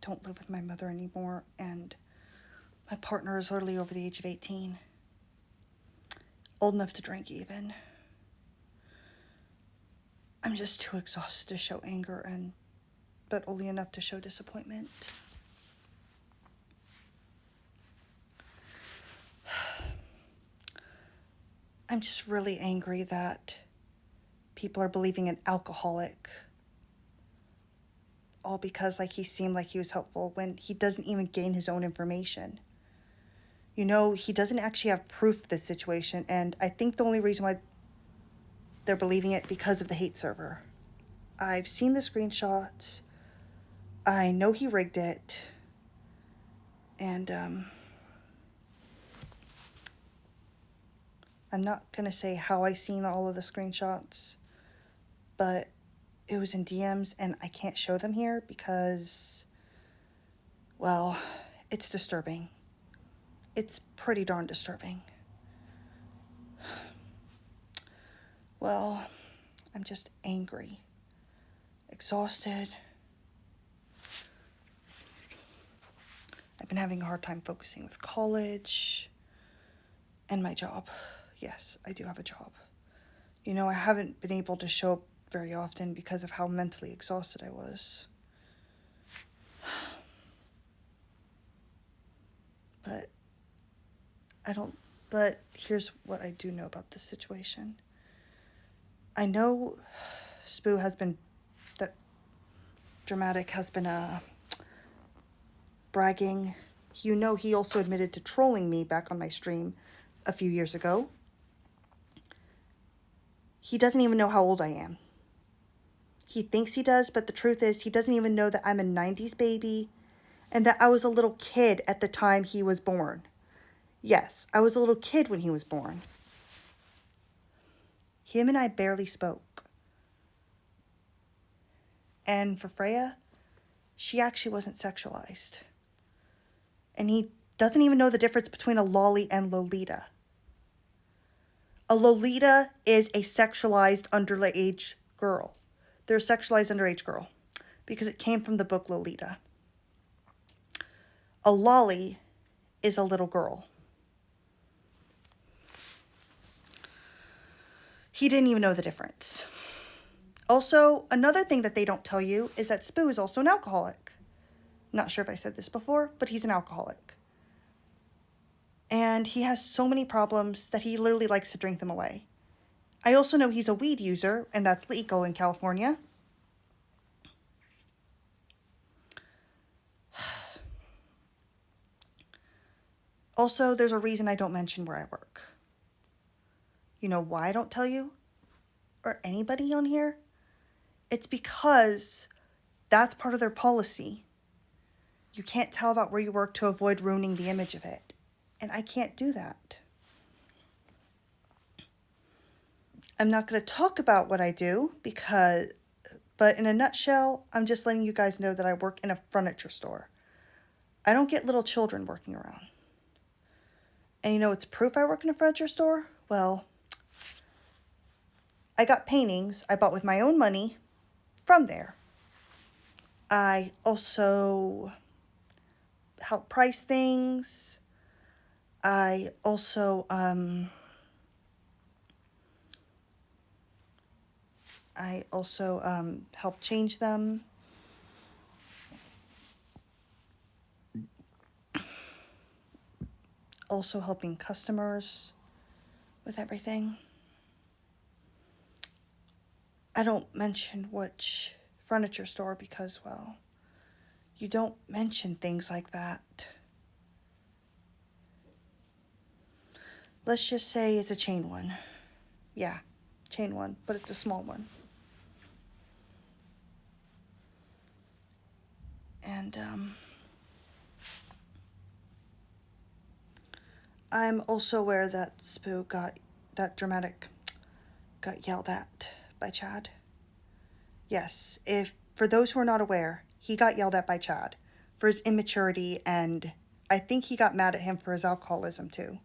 don't live with my mother anymore, and my partner is literally over the age of 18. Old enough to drink even. I'm just too exhausted to show anger, but only enough to show disappointment. I'm just really angry that people are believing an alcoholic, all because he seemed like he was helpful when he doesn't even gain his own information. He doesn't actually have proof of this situation, and I think the only reason why they're believing it because of the hate server. I've seen the screenshots. I know he rigged it. And I'm not going to say how I seen all of the screenshots, but it was in DMs, and I can't show them here because, well, it's disturbing. It's pretty darn disturbing. Well, I'm just angry, exhausted. I've been having a hard time focusing with college and my job. Yes, I do have a job. I haven't been able to show up very often because of how mentally exhausted I was. But here's what I do know about this situation. I know that Dramatic has been bragging. He also admitted to trolling me back on my stream a few years ago. He doesn't even know how old I am. He thinks he does, but the truth is he doesn't even know that I'm a 90s baby and that I was a little kid at the time he was born. Yes, I was a little kid when he was born. Him and I barely spoke. And for Freya, she actually wasn't sexualized. And he doesn't even know the difference between a lolly and Lolita. A Lolita is a sexualized underage girl. They're a sexualized underage girl because it came from the book Lolita. A lolly is a little girl. He didn't even know the difference. Also, another thing that they don't tell you is that Spoo is also an alcoholic. Not sure if I said this before, but he's an alcoholic. And he has so many problems that he literally likes to drink them away. I also know he's a weed user, and that's legal in California. Also, there's a reason I don't mention where I work. You know why I don't tell you? Or anybody on here? It's because that's part of their policy. You can't tell about where you work to avoid ruining the image of it. And I can't do that. I'm not going to talk about what I do but in a nutshell, I'm just letting you guys know that I work in a furniture store. I don't get little children working around. And it's proof I work in a furniture store? Well, I got paintings I bought with my own money from there. I also help price things. I also help change them. Also helping customers with everything. I don't mention which furniture store because, well, you don't mention things like that. Let's just say it's a chain one. Yeah, chain one, but it's a small one. And I'm also aware that Dramatic got yelled at by Chad. Yes, for those who are not aware, he got yelled at by Chad for his immaturity, and I think he got mad at him for his alcoholism too.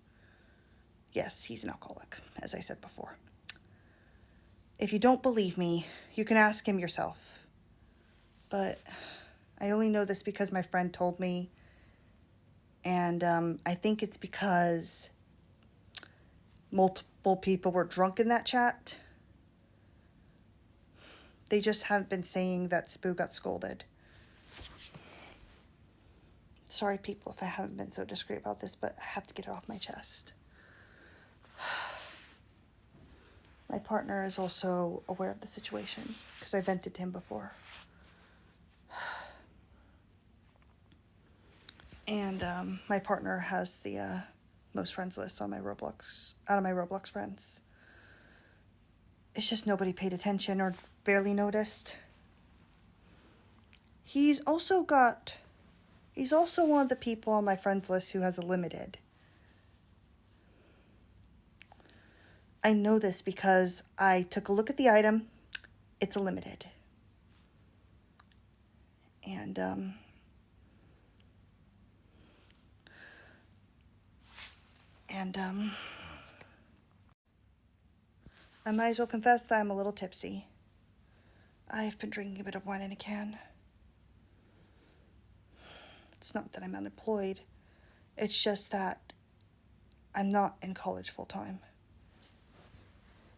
Yes, he's an alcoholic, as I said before. If you don't believe me, you can ask him yourself. But I only know this because my friend told me. And I think it's because multiple people were drunk in that chat. They just have been saying that Spoo got scolded. Sorry, people, if I haven't been so discreet about this, but I have to get it off my chest. My partner is also aware of the situation because I vented to him before. And my partner has the most friends list on my Roblox, out of my Roblox friends. It's just nobody paid attention or barely noticed. He's also one of the people on my friends list who has a limited. I know this because I took a look at the item. It's a limited. And I might as well confess that I'm a little tipsy. I've been drinking a bit of wine in a can. It's not that I'm unemployed. It's just that I'm not in college full time.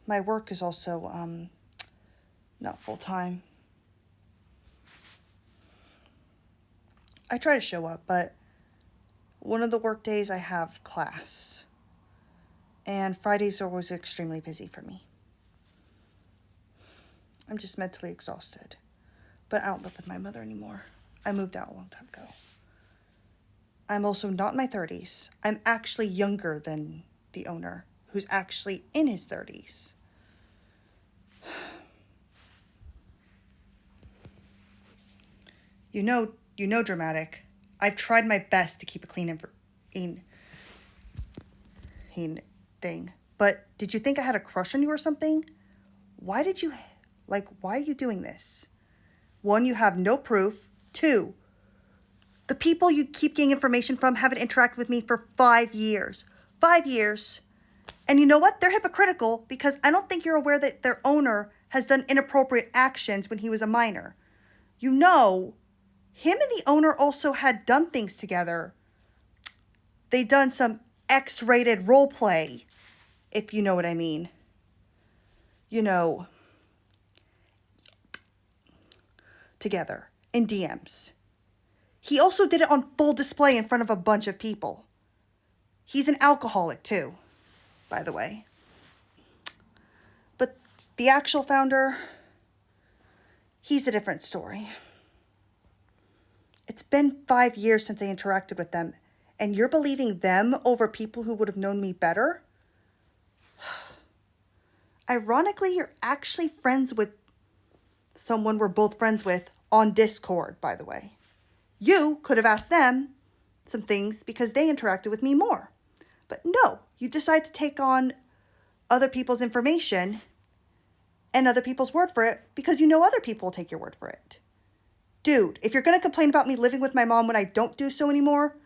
My work is also not full time. I try to show up, but one of the work days I have class. And Fridays are always extremely busy for me. I'm just mentally exhausted. But I don't live with my mother anymore. I moved out a long time ago. I'm also not in my 30s. I'm actually younger than the owner, who's actually in his 30s. You know, Dramatic. I've tried my best to keep a clean thing. But did you think I had a crush on you or something? Why are you doing this? 1, you have no proof. 2, the people you keep getting information from haven't interacted with me for 5 years. 5 years. And you know what? They're hypocritical because I don't think you're aware that their owner has done inappropriate actions when he was a minor. You know, him and the owner also had done things together. They done some X-rated role play, if you know what I mean. You know, together in DMs. He also did it on full display in front of a bunch of people. He's an alcoholic too, by the way. But the actual founder, he's a different story. It's been 5 years since I interacted with them, and you're believing them over people who would have known me better? Ironically, you're actually friends with someone we're both friends with on Discord, by the way. You could have asked them some things because they interacted with me more. But no, you decide to take on other people's information and other people's word for it because you know other people will take your word for it. Dude, if you're going to complain about me living with my mom when I don't do so anymore,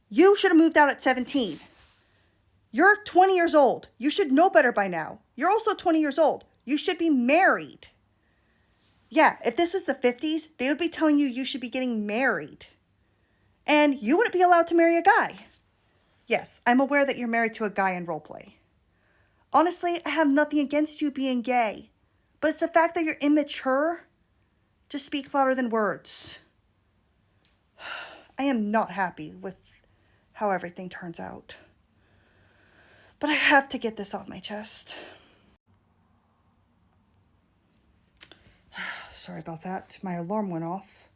you should have moved out at 17. You're 20 years old. You should know better by now. You're also 20 years old. You should be married. Yeah, if this is the 50s, they would be telling you should be getting married. And you wouldn't be allowed to marry a guy. Yes, I'm aware that you're married to a guy in roleplay. Honestly, I have nothing against you being gay. But it's the fact that you're immature just speaks louder than words. I am not happy with how everything turns out. But I have to get this off my chest. Sorry about that. My alarm went off,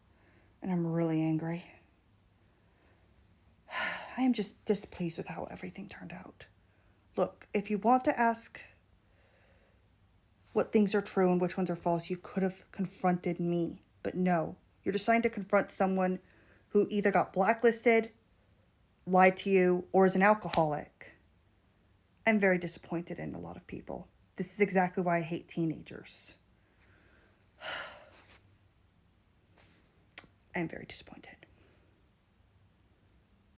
and I'm really angry. I am just displeased with how everything turned out. Look, if you want to ask what things are true and which ones are false, you could have confronted me. But no, you're deciding to confront someone who either got blacklisted, lied to you, or is an alcoholic. I'm very disappointed in a lot of people. This is exactly why I hate teenagers. I'm very disappointed.